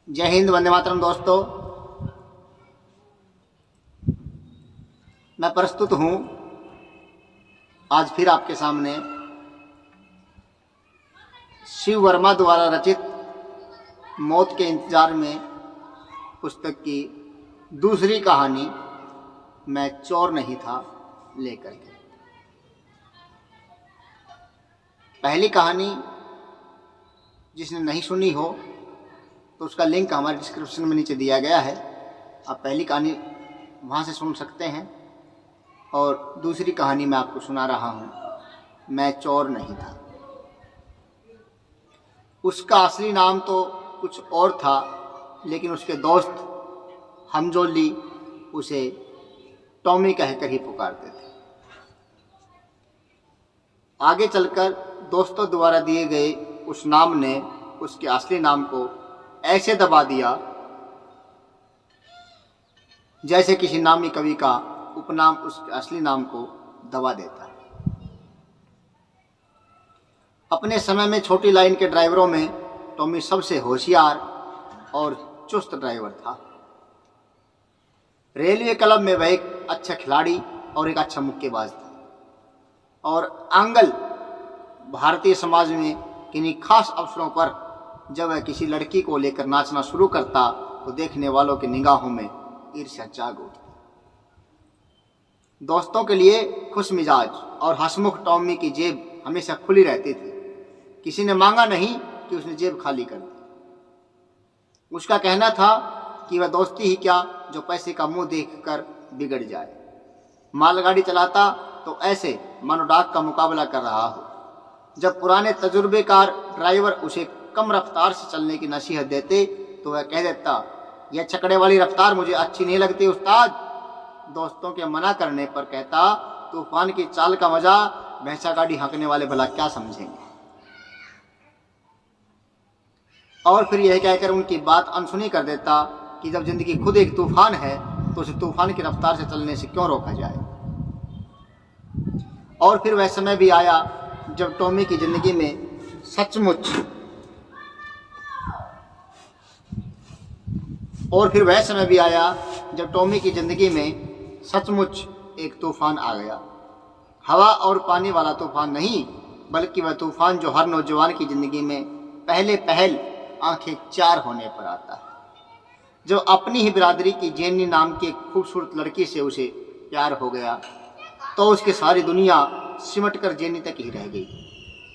जय हिंद, वंदे मातरम। दोस्तों, मैं प्रस्तुत हूँ आज फिर आपके सामने शिव वर्मा द्वारा रचित मौत के इंतजार में पुस्तक की दूसरी कहानी मैं चोर नहीं था लेकर के। पहली कहानी जिसने नहीं सुनी हो तो उसका लिंक हमारे डिस्क्रिप्शन में नीचे दिया गया है। आप पहली कहानी वहाँ से सुन सकते हैं और दूसरी कहानी मैं आपको सुना रहा हूँ, मैं चोर नहीं था। उसका असली नाम तो कुछ और था, लेकिन उसके दोस्त हमजोली उसे टॉमी कहकर ही पुकारते थे। आगे चलकर दोस्तों द्वारा दिए गए उस नाम ने उसके असली नाम को ऐसे दबा दिया जैसे किसी नामी कवि का उपनाम उसके असली नाम को दबा देता है। अपने समय में छोटी लाइन के ड्राइवरों में टॉमी सबसे होशियार और चुस्त ड्राइवर था। रेलवे क्लब में वह एक अच्छा खिलाड़ी और एक अच्छा मुक्केबाज था और आंगल भारतीय समाज में किन्हीं खास अवसरों पर जब वह किसी लड़की को लेकर नाचना शुरू करता तो देखने वालों की निगाहों में ईर्ष्या जाग उठती। दोस्तों के लिए खुश मिजाज और हंसमुख टॉमी की जेब हमेशा खुली रहती थी। किसी ने मांगा नहीं कि उसने जेब खाली कर दी। उसका कहना था कि वह दोस्ती ही क्या जो पैसे का मुंह देखकर बिगड़ जाए। मालगाड़ी चलाता तो ऐसे मानो डाक का मुकाबला कर रहा हो। जब पुराने तजुर्बेकार ड्राइवर उसे कम रफ्तार से चलने की नसीहत देते तो वह कह देता, यह छकड़े वाली रफ्तार मुझे अच्छी नहीं लगती उस्ताद। दोस्तों के मना करने पर कहता, तूफान की चाल का मजा भैंसा गाड़ी हाँकने वाले भला क्या समझेंगे। और फिर यह कहकर उनकी बात अनसुनी कर देता कि जब जिंदगी खुद एक तूफान है तो उसे तूफान की रफ्तार से चलने से क्यों रोका जाए। और फिर वह समय भी आया जब टॉमी की जिंदगी में सचमुच एक तूफान आ गया। हवा और पानी वाला तूफान नहीं, बल्कि वह तूफान जो हर नौजवान की जिंदगी में पहल आंखें चार होने पर आता है। जो अपनी ही बिरादरी की जेनी नाम की एक खूबसूरत लड़की से उसे प्यार हो गया तो उसकी सारी दुनिया सिमट कर जेनी तक ही रह गई।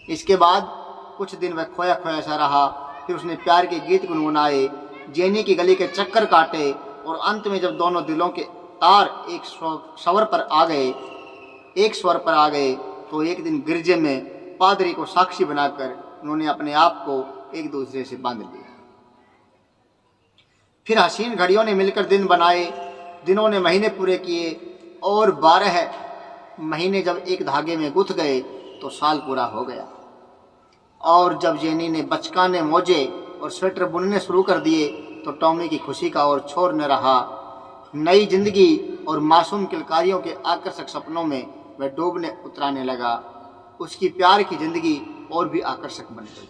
इसके बाद कुछ दिन वह खोया खोया सा रहा। फिर उसने प्यार के गीत गुनगुनाए, जेनी की गली के चक्कर काटे और अंत में जब दोनों दिलों के तार एक स्वर पर आ गए तो एक दिन गिरजे में पादरी को साक्षी बनाकर उन्होंने अपने आप को एक दूसरे से बांध लिया। फिर हसीन घड़ियों ने मिलकर दिन बनाए, दिनों ने महीने पूरे किए और 12 महीने जब एक धागे में गुथ गए तो साल पूरा हो गया। और जब जेनी ने बचकाने मोजे और स्वेटर बुनने शुरू कर दिए तो टॉमी की खुशी का और छोर न रहा। नई जिंदगी और मासूम किलकारियों के आकर्षक सपनों में वह डूबने उतराने लगा। उसकी प्यार की जिंदगी और भी आकर्षक बन गई।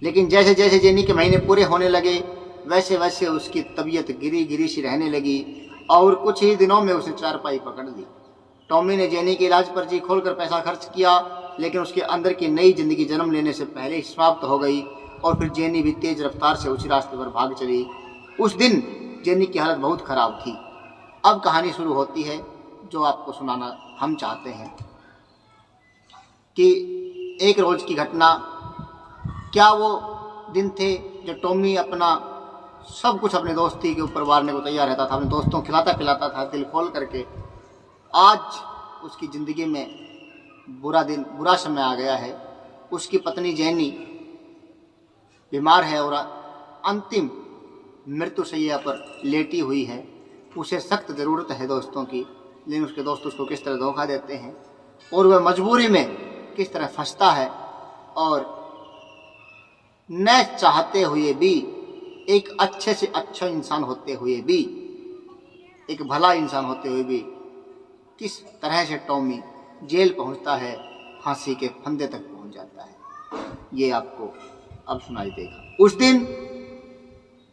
लेकिन जैसे जैसे जेनी के महीने पूरे होने लगे वैसे वैसे उसकी तबीयत गिरी सी रहने लगी और कुछ ही दिनों में उसने चारपाई पकड़ ली। टॉमी ने जेनी के इलाज पर जी खोलकर पैसा खर्च किया, लेकिन उसके अंदर की नई जिंदगी जन्म लेने से पहले ही समाप्त हो गई और फिर जेनी भी तेज रफ्तार से उसी रास्ते पर भाग चली। उस दिन जेनी की हालत बहुत खराब थी। अब कहानी शुरू होती है जो आपको सुनाना हम चाहते हैं कि एक रोज की घटना। क्या वो दिन थे जब टॉमी अपना सब कुछ अपने दोस्ती के ऊपर वारने को तैयार रहता था, अपने दोस्तों खिलाता पिलाता था दिल खोल करके। आज उसकी ज़िंदगी में बुरा समय आ गया है। उसकी पत्नी जेनी बीमार है और अंतिम मृत्युशैया पर लेटी हुई है। उसे सख्त ज़रूरत है दोस्तों की, लेकिन उसके दोस्त उसको किस तरह धोखा देते हैं और वह मजबूरी में किस तरह फंसता है और न चाहते हुए भी, एक अच्छे से अच्छा इंसान होते हुए भी, एक भला इंसान होते हुए भी किस तरह से टॉमी जेल पहुंचता है, फांसी के फंदे तक पहुंच जाता है, ये आपको अब सुनाई देगा। उस दिन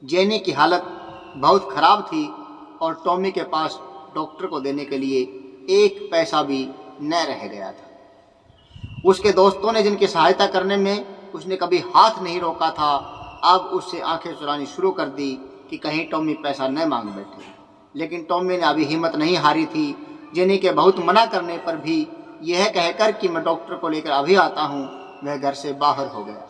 जेनी की हालत बहुत खराब थी और टॉमी के पास डॉक्टर को देने के लिए एक पैसा भी न रह गया था। उसके दोस्तों ने जिनकी सहायता करने में उसने कभी हाथ नहीं रोका था, अब उससे आंखें चुरानी शुरू कर दी कि कहीं टॉमी पैसा न मांग बैठे। लेकिन टॉमी ने अभी हिम्मत नहीं हारी थी। जेनी के बहुत मना करने पर भी यह कहकर कि मैं डॉक्टर को लेकर अभी आता हूँ, वह घर से बाहर हो गया।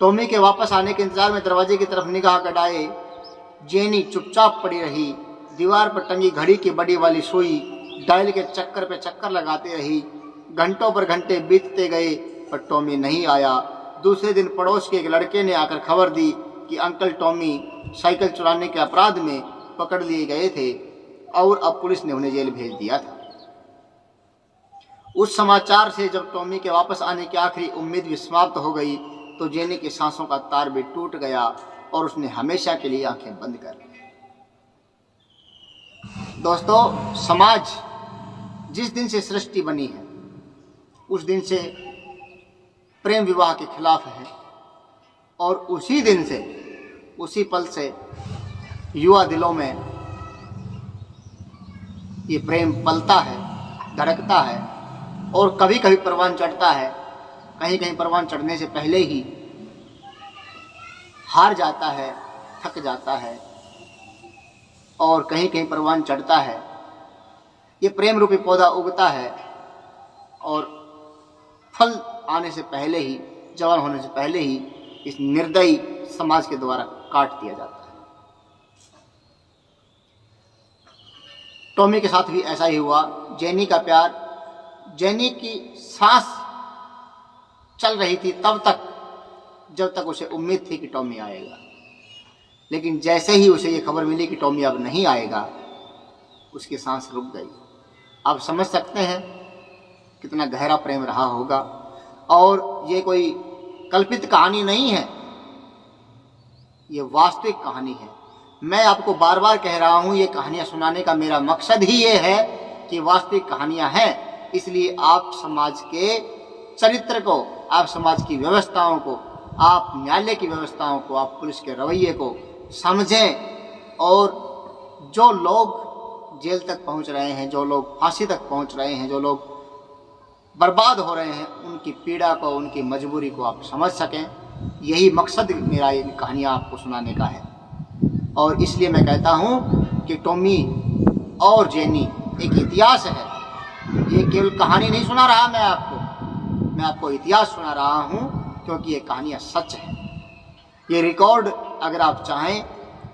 टॉमी के वापस आने के इंतजार में दरवाजे की तरफ निगाह गड़ाए जेनी चुपचाप पड़ी रही। दीवार पर टंगी घड़ी की बड़ी वाली सुई डायल के चक्कर पे चक्कर लगाती रही। घंटों पर घंटे बीतते गए पर टॉमी नहीं आया। दूसरे दिन पड़ोस के एक लड़के ने आकर खबर दी कि अंकल टॉमी साइकिल चुराने के अपराध में पकड़ लिए गए थे और अब पुलिस ने उन्हें जेल भेज दिया था। उस समाचार से जब टॉमी के वापस आने की आखिरी उम्मीद भी समाप्त हो गई तो जेनी की सांसों का तार भी टूट गया और उसने हमेशा के लिए आंखें बंद कर ली। दोस्तों, समाज जिस दिन से सृष्टि बनी है उस दिन से प्रेम विवाह के खिलाफ है और उसी दिन से, उसी पल से युवा दिलों में ये प्रेम पलता है, धड़कता है और कभी कभी परवान चढ़ता है। कहीं कहीं परवान चढ़ने से पहले ही हार जाता है, थक जाता है और कहीं कहीं परवान चढ़ता है। ये प्रेम रूपी पौधा उगता है और फल आने से पहले ही, जवान होने से पहले ही इस निर्दयी समाज के द्वारा काट दिया जाता है। टॉमी के साथ भी ऐसा ही हुआ। जेनी का प्यार, जेनी की सांस चल रही थी तब तक जब तक उसे उम्मीद थी कि टॉमी आएगा, लेकिन जैसे ही उसे ये खबर मिली कि टॉमी अब नहीं आएगा, उसकी सांस रुक गई। आप समझ सकते हैं कितना गहरा प्रेम रहा होगा। और ये कोई कल्पित कहानी नहीं है, ये वास्तविक कहानी है। मैं आपको बार बार कह रहा हूँ, ये कहानियाँ सुनाने का मेरा मकसद ही ये है कि वास्तविक कहानियाँ हैं, इसलिए आप समाज के चरित्र को, आप समाज की व्यवस्थाओं को, आप न्यायालय की व्यवस्थाओं को, आप पुलिस के रवैये को समझें। और जो लोग जेल तक पहुंच रहे हैं, जो लोग फांसी तक पहुंच रहे हैं, जो लोग बर्बाद हो रहे हैं, उनकी पीड़ा को, उनकी मजबूरी को आप समझ सकें, यही मकसद मेरा ये कहानियाँ आपको सुनाने का है। और इसलिए मैं कहता हूँ कि टॉमी और जेनी एक इतिहास है। ये केवल कहानी नहीं सुना रहा मैं आपको इतिहास सुना रहा हूँ, क्योंकि ये कहानियाँ सच है। ये रिकॉर्ड अगर आप चाहें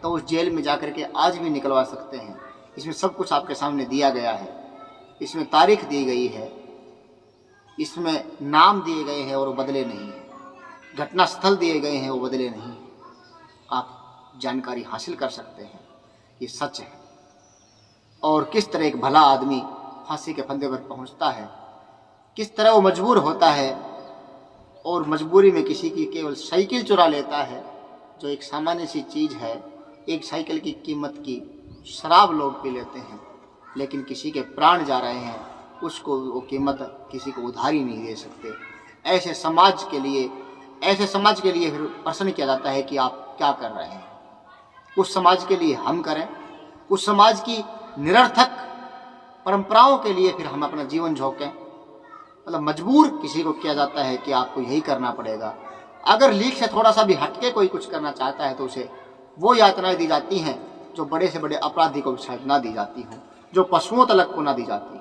तो उस जेल में जाकर के आज भी निकलवा सकते हैं। इसमें सब कुछ आपके सामने दिया गया है, इसमें तारीख दी गई है, इसमें नाम दिए गए हैं और वो बदले नहीं, घटना स्थल दिए गए हैं वो बदले नहीं। आप जानकारी हासिल कर सकते हैं, ये सच है। और किस तरह एक भला आदमी फांसी के फंदे पर पहुंचता है, किस तरह वो मजबूर होता है और मजबूरी में किसी की केवल साइकिल चुरा लेता है, जो एक सामान्य सी चीज़ है। एक साइकिल की कीमत की शराब लोग पी लेते हैं, लेकिन किसी के प्राण जा रहे हैं, उसको वो कीमत किसी को उधारी नहीं दे सकते। ऐसे समाज के लिए फिर प्रश्न किया जाता है कि आप क्या कर रहे हैं। उस समाज के लिए हम करें, उस समाज की निरर्थक परंपराओं के लिए फिर हम अपना जीवन झोंकें। मतलब मजबूर किसी को किया जाता है कि आपको यही करना पड़ेगा। अगर लीक से थोड़ा सा भी हटके कोई कुछ करना चाहता है तो उसे वो यातनाएं दी जाती हैं जो बड़े से बड़े अपराधी को शायद ना दी जाती हों, जो पशुओं तलक को ना दी जाती।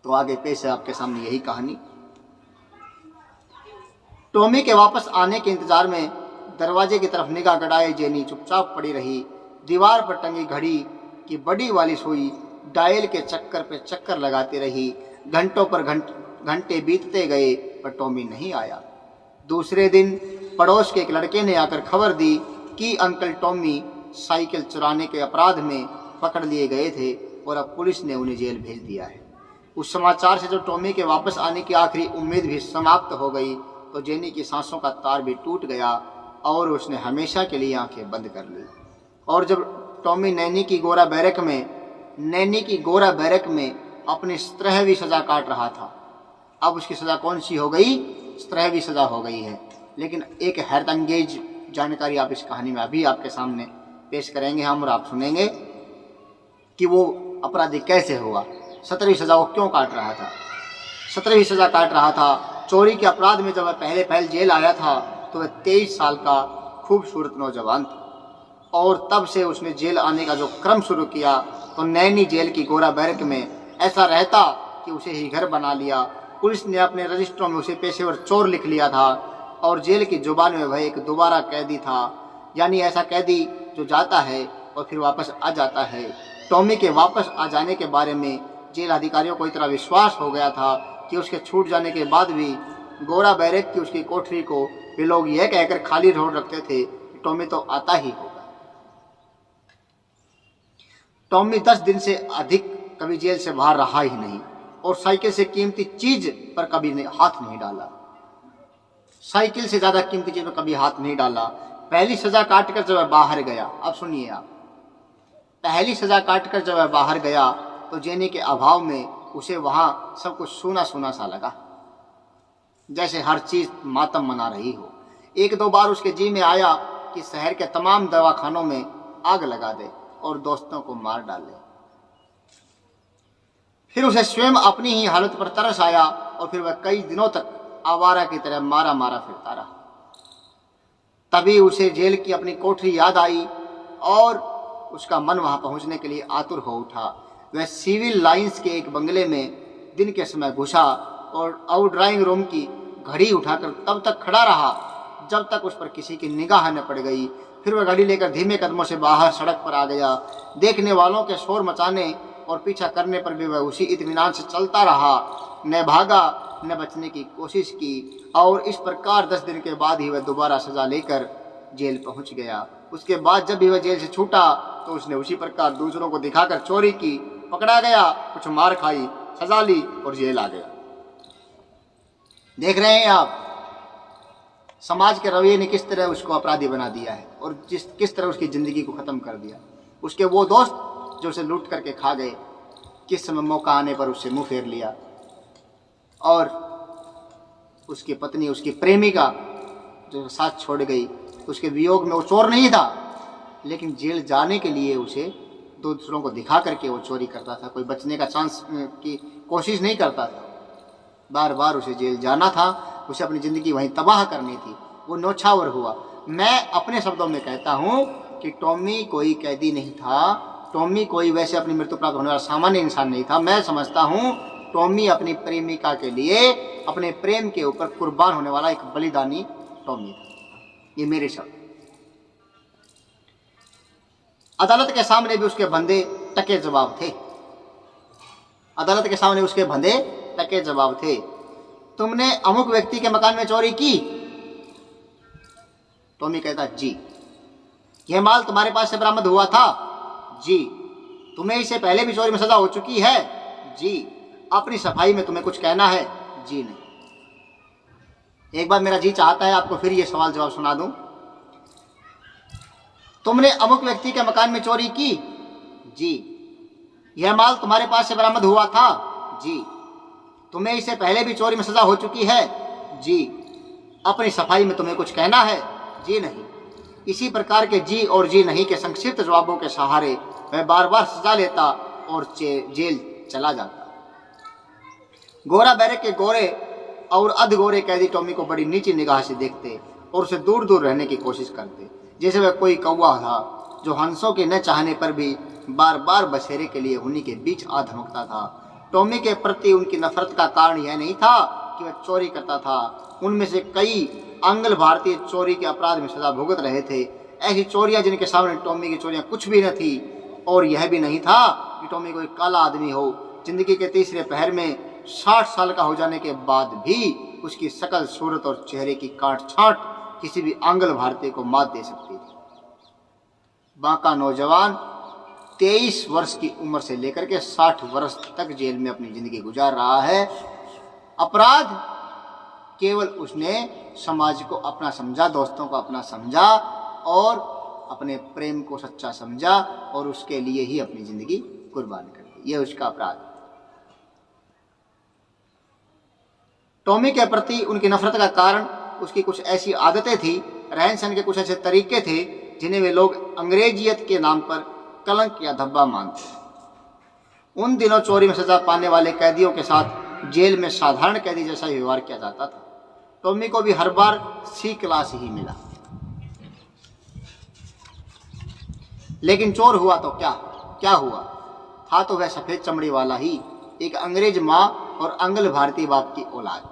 तो आगे पेश है आपके सामने यही कहानी। टॉमी के वापस आने के इंतजार में दरवाजे की तरफ निगाह गड़ाए जेनी चुपचाप पड़ी रही। दीवार पर टंगी घड़ी की बड़ी वाली सुई डायल के चक्कर पे चक्कर लगाती रही। घंटों पर घंटे बीतते गए पर टॉमी नहीं आया। दूसरे दिन पड़ोस के एक लड़के ने आकर खबर दी कि अंकल टॉमी साइकिल चुराने के अपराध में पकड़ लिए गए थे और अब पुलिस ने उन्हें जेल भेज दिया है। उस समाचार से जब टॉमी के वापस आने की आखिरी उम्मीद भी समाप्त हो गई तो जेनी की सांसों का तार भी टूट गया और उसने हमेशा के लिए आंखें बंद कर ली। और जब टॉमी नैनी की गोरा बैरक में अपनी 17वीं सजा काट रहा था, अब उसकी सजा कौन सी हो गई? 17वीं सजा हो गई है। लेकिन एक हैरतअंगेज जानकारी आप इस कहानी में अभी आपके सामने पेश करेंगे हम, और आप सुनेंगे कि वो अपराधी कैसे हुआ, 17वीं सजा वो क्यों काट रहा था। 17वीं सजा काट रहा था। चोरी के अपराध में जब वह पहले जेल आया था तो वह 23 साल का खूबसूरत नौजवान था, और तब से उसने जेल आने का जो क्रम शुरू किया तो नैनी जेल की गोरा बैरक में ऐसा रहता कि उसे ही घर बना लिया। पुलिस ने अपने रजिस्टरों में उसे पेशेवर चोर लिख लिया था, और जेल की जुबान में वह एक दोबारा कैदी था, यानी ऐसा कैदी जो जाता है और फिर वापस आ जाता है। टॉमी के वापस आ जाने के बारे में जेल अधिकारियों को इतना विश्वास हो गया था कि उसके छूट जाने के बाद भी गोरा बैरक की उसकी कोठरी को वे लोग यह कहकर खाली छोड़ रखते थे कि टॉमी तो आता ही होगा। टॉमी 10 दिन से अधिक कभी जेल से बाहर रहा ही नहीं, और साइकिल से कीमती चीज पर कभी हाथ नहीं डाला। साइकिल से ज्यादा कीमती चीज पर कभी हाथ नहीं डाला। पहली सजा काटकर जब वह बाहर गया, अब सुनिए आप, पहली सजा काटकर जब वह बाहर गया तो जेनी के अभाव में उसे वहां सब कुछ सूना सूना सा लगा, जैसे हर चीज मातम मना रही हो। 1-2 बार उसके जी में आया कि शहर के तमाम दवाखानों में आग लगा दे और दोस्तों को मार डाले। फिर उसे स्वयं अपनी ही हालत पर तरस आया, और फिर वह कई दिनों तक आवारा की तरह मारा मारा फिरता रहा। तभी उसे जेल की अपनी कोठरी याद आई, और उसका मन वहां पहुंचने के लिए आतुर हो उठा। वह सिविल लाइंस के एक बंगले में दिन के समय घुसा और ड्राइंग रूम की घड़ी उठाकर तब तक खड़ा रहा जब तक उस पर किसी की निगाह न पड़ गई। फिर वह घड़ी लेकर धीमे कदमों से बाहर सड़क पर आ गया। देखने वालों के शोर मचाने और पीछा करने पर भी वह उसी इत्मीनान से चलता रहा, न भागा न बचने की कोशिश की, और इस प्रकार 10 दिन के बाद ही वह दोबारा सजा लेकर जेल पहुंच गया। उसके बाद जब भी वह जेल से छूटा तो उसने उसी प्रकार दूसरों को दिखाकर चोरी की, पकड़ा गया, कुछ मार खाई, सजा ली और जेल आ गया। देख रहे हैं आप समाज के रवैये ने किस तरह उसको अपराधी बना दिया है, और किस तरह उसकी जिंदगी को खत्म कर दिया। उसके वो दोस्त जो उसे लूट करके खा गए, किस समय मौका आने पर उससे मुंह फेर लिया, और उसकी पत्नी, उसकी प्रेमिका जो साथ छोड़ गई, उसके वियोग में वो चोर नहीं था, लेकिन जेल जाने के लिए उसे दूसरों को दिखा करके वो चोरी करता था। कोई बचने का चांस की कोशिश नहीं करता था, बार बार उसे जेल जाना था, उसे अपनी ज़िंदगी वहीं तबाह करनी थी। वो नौछावर हुआ। मैं अपने शब्दों में कहता हूँ कि टॉमी कोई कैदी नहीं था, टॉमी कोई वैसे अपनी मृत्यु प्राप्त होने वाला सामान्य इंसान नहीं था। मैं समझता हूँ टॉमी अपनी प्रेमिका के लिए, अपने प्रेम के ऊपर कुर्बान होने वाला एक बलिदानी टॉमी था। ये मेरे शब्द। अदालत के सामने भी उसके बंधे टके जवाब थे। अदालत के सामने उसके बंधे टके जवाब थे। तुमने अमुक व्यक्ति के मकान में चोरी की? टॉमी कहता जी। यह माल तुम्हारे पास से बरामद हुआ था? जी। तुम्हें इससे पहले भी चोरी में सजा हो चुकी है? जी। अपनी सफाई में तुम्हें कुछ कहना है? जी नहीं। एक बार मेरा जी चाहता है आपको फिर ये सवाल जवाब सुना दूं। तुमने अमुक व्यक्ति के मकान में चोरी की? जी। यह माल तुम्हारे पास से बरामद हुआ था? जी। तुम्हें इससे पहले भी चोरी में सजा हो चुकी है? जी। अपनी सफाई में तुम्हें कुछ कहना है? जी नहीं। इसी प्रकार के जी और जी नहीं के संक्षिप्त जवाबों के सहारे वह बार बार सजा लेता और जेल चला जाता। गोरा बैरक के गोरे और अध गोरे कैदी टॉमी को बड़ी नीची निगाह से देखते और उसे दूर दूर रहने की कोशिश करते, जैसे वह कोई कौवा था जो हंसों के न चाहने पर भी बार बार बसेरे के लिए उन्हीं के बीच आ धमकता था। टॉमी के प्रति उनकी नफरत का कारण यह नहीं था कि वह चोरी करता था। उनमें से कई आंग्ल भारतीय चोरी के अपराध में सजा भुगत रहे थे। ऐसी चोरियां जिनके सामने टॉमी की चोरियां कुछ भी न थी, और यह भी नहीं था कि टॉमी कोई काला आदमी हो। जिंदगी के तीसरे पहर में 60 साल का हो जाने के बाद भी उसकी शकल, सूरत और चेहरे की काट छांट किसी भी आंग्ल भारतीय को मात दे सकती थी। बांका नौजवान 23 वर्ष की उम्र से लेकर के 60 वर्ष तक जेल में अपनी जिंदगी गुजार रहा है। अपराध केवल उसने समाज को अपना समझा, दोस्तों को अपना समझा और अपने प्रेम को सच्चा समझा और उसके लिए ही अपनी जिंदगी कुर्बान कर दी। यह उसका अपराध। टॉमी के प्रति उनकी नफरत का कारण उसकी कुछ ऐसी आदतें थी, रहन सहन के कुछ ऐसे तरीके थे जिन्हें वे लोग अंग्रेजियत के नाम पर कलंक या धब्बा मानते। उन दिनों चोरी में सजा पाने वाले कैदियों के साथ जेल में साधारण कैदी जैसा व्यवहार किया जाता था। टॉमी को भी हर बार सी क्लास ही मिला। लेकिन चोर हुआ तो क्या हुआ? था तो वह सफेद चमड़ी वाला ही, एक अंग्रेज माँ और अंग्ल भारतीय बाप की औलाद।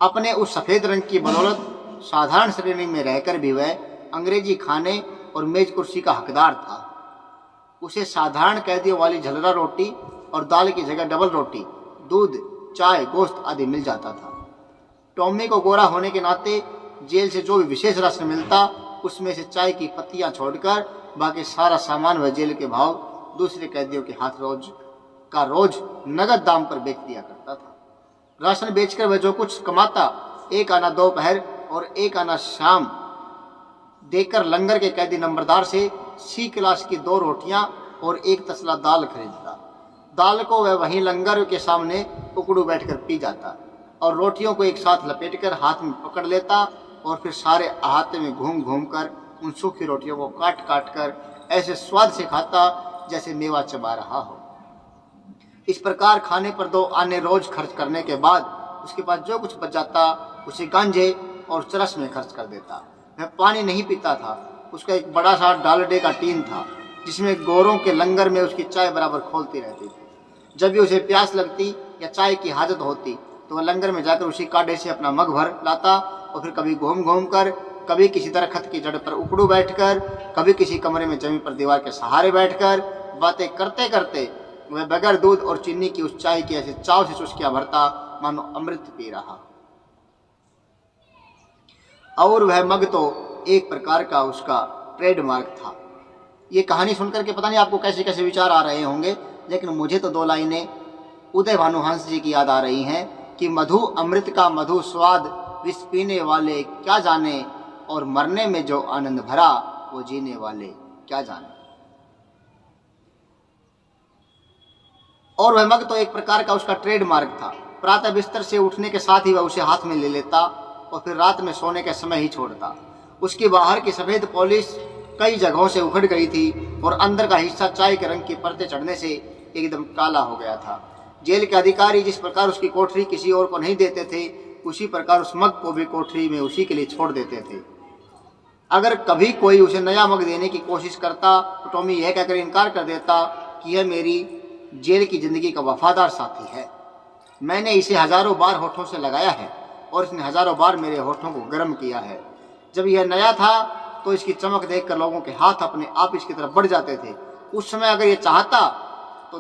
अपने उस सफेद रंग की बदौलत साधारण श्रेणी में रहकर भी वह अंग्रेजी खाने और मेज कुर्सी का हकदार था। उसे साधारण कैदियों वाली झलरा रोटी और दाल की जगह डबल रोटी, दूध, चाय, गोश्त आदि मिल जाता था। टॉमी को गोरा होने के नाते जेल से जो भी विशेष राशन मिलता उसमें से चाय की पत्तियां छोड़कर बाकी सारा सामान वह जेल के भाव दूसरे कैदियों के हाथ रोज नगद दाम पर बेच दिया करता था। राशन बेचकर वह जो कुछ कमाता, एक आना दोपहर और एक आना शाम देकर लंगर के कैदी नंबरदार से सी क्लास की 2 रोटियां और 1 तसला दाल खरीदता। दाल को वह वहीं लंगर के सामने उकड़ू बैठकर पी जाता और रोटियों को एक साथ लपेटकर हाथ में पकड़ लेता और फिर सारे अहाते में घूम घूम कर उन सूखी रोटियों को काट काट कर ऐसे स्वाद से खाता जैसे मेवा चबा रहा हो। इस प्रकार खाने पर 2 आने रोज खर्च करने के बाद उसके पास जो कुछ बच जाता उसे गांजे और चरस में खर्च कर देता। वह पानी नहीं पीता था। उसका एक बड़ा सा डालडे का टीन था जिसमें गोरों के लंगर में उसकी चाय बराबर खोलती रहती थी। जब भी उसे प्यास लगती या चाय की हाजत होती तो वह लंगर में जाकर उसी काढ़े से अपना मग भर लाता और फिर कभी घूम घूम कर, कभी किसी दरख्त की जड़ पर उकड़ू बैठकर, कभी किसी कमरे में जमीन पर दीवार के सहारे बैठकर बातें करते करते वह बगैर दूध और चीनी की उस चाय की ऐसे चाव से चुस्कियां भरता मानो अमृत पी रहा। और वह मग तो एक प्रकार का उसका ट्रेडमार्क था। ये कहानी सुनकर के पता नहीं आपको कैसे कैसे विचार आ रहे होंगे, लेकिन मुझे तो 2 लाइनें उदय भानुहंस जी की याद आ रही हैं कि मधु अमृत का मधु स्वाद, विष पीने वाले क्या जाने, और मरने में जो आनंद भरा वो जीने वाले क्या जाने। और वह मग तो एक प्रकार का उसका ट्रेडमार्क था। प्रातः बिस्तर से उठने के साथ ही वह उसे हाथ में ले लेता और फिर रात में सोने के समय ही छोड़ता। उसकी बाहर की सफेद पॉलिश कई जगहों से उखड़ गई थी और अंदर का हिस्सा चाय के रंग की परतें चढ़ने से एकदम काला हो गया था। जेल के अधिकारी जिस प्रकार उसकी कोठरी किसी और को नहीं देते थे, उसी प्रकार उस मग को भी कोठरी में उसी के लिए छोड़ देते थे। अगर कभी कोई उसे नया मग देने की कोशिश करता तो टॉमी यह कहकर इनकार कर देता कि यह मेरी जेल की जिंदगी का वफादार साथी है। मैंने इसे हजारों बार होठों से लगाया है और इसने हजारों बार मेरे होठों को गर्म किया है। जब यह नया था तो इसकी चमक देखकर लोगों के हाथ अपने आप इसकी तरफ बढ़ जाते थे। उस समय अगर ये चाहता तो